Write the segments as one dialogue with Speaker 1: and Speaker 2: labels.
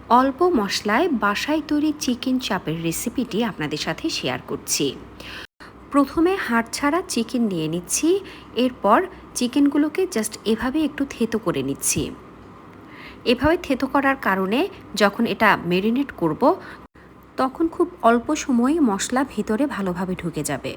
Speaker 1: অল্প মশলায় বাসায় তৈরি চিকেন চাপের রেসিপিটি আপনাদের সাথে শেয়ার করছি। প্রথমে হাড় ছাড়া চিকেন নিয়ে নিচ্ছি, এরপর চিকেনগুলোকে জাস্ট এভাবে একটু থেতো করে নিচ্ছি। এভাবে থেতো করার কারণে যখন এটা ম্যারিনেট করব তখন খুব অল্প সময়ে মশলা ভিতরে ভালোভাবে ঢুকে যাবে।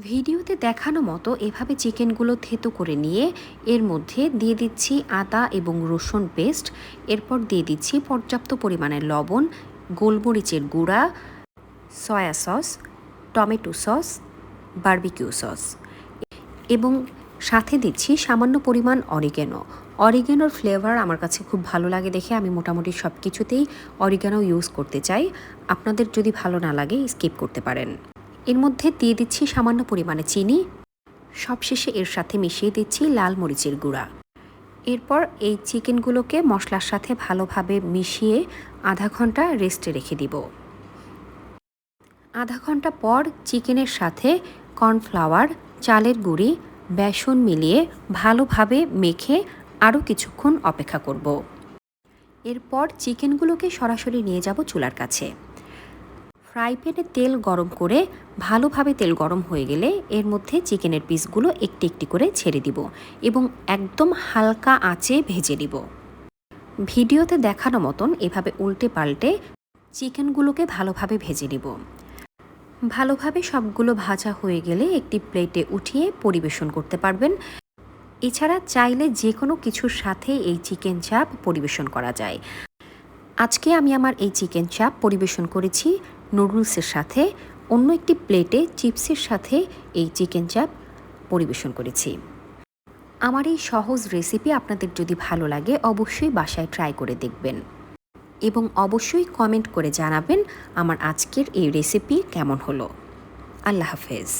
Speaker 1: ভিডিওতে দেখানো মতো এভাবে চিকেনগুলো থেতো করে নিয়ে এর মধ্যে দিয়ে দিচ্ছি আদা এবং রসুন পেস্ট, এরপর দিয়ে দিচ্ছি পর্যাপ্ত পরিমাণে লবণ, গোলমরিচের গুঁড়া, soya sauce, tomato sauce, barbecue sauce এবং সাথে দিচ্ছি সামান্য পরিমাণ অরিগ্যানো। অরিগ্যানোর ফ্লেভার আমার কাছে খুব ভালো লাগে দেখে আমি মোটামুটি সব কিছুতেই অরিগ্যানো ইউজ করতে চাই। আপনাদের যদি ভালো না লাগে স্কিপ করতে পারেন। এর মধ্যে দিয়ে দিচ্ছি সামান্য পরিমাণে চিনি, সবশেষে এর সাথে মিশিয়ে দিচ্ছি লাল মরিচের গুঁড়া। এরপর এই চিকেনগুলোকে মশলার সাথে ভালোভাবে মিশিয়ে আধা ঘন্টা রেস্টে রেখে দিব। আধা ঘন্টা পর চিকেনের সাথে কর্নফ্লাওয়ার, চালের গুঁড়ি, বেসন মিলিয়ে ভালোভাবে মেখে আরও কিছুক্ষণ অপেক্ষা করব। এরপর চিকেনগুলোকে সরাসরি নিয়ে যাব চুলার কাছে। ফ্রাই প্যানে তেল গরম করে ভালোভাবে তেল গরম হয়ে গেলে এর মধ্যে চিকেনের পিসগুলো একটি একটি করে ছেড়ে দিব এবং একদম হালকা আঁচে ভেজে দিব। ভিডিওতে দেখানো মতন এভাবে উল্টে পাল্টে চিকেনগুলোকে ভালোভাবে ভেজে নিব। ভালোভাবে সবগুলো ভাজা হয়ে গেলে একটি প্লেটে উঠিয়ে পরিবেশন করতে পারবেন। এছাড়া চাইলে যে কোনো কিছুর সাথে এই চিকেন চাপ পরিবেশন করা যায়। আজকে আমি আমার এই চিকেন চাপ পরিবেশন করেছি নুডলসের সাথে, অন্য একটি প্লেটে চিপসের সাথে এই চিকেন চাপ পরিবেশন করেছি। আমার এই সহজ রেসিপি আপনাদের যদি ভালো লাগে অবশ্যই বাসায় ট্রাই করে দেখবেন এবং অবশ্যই কমেন্ট করে জানাবেন আমার আজকের এই রেসিপি কেমন হলো। আল্লাহ হাফেজ।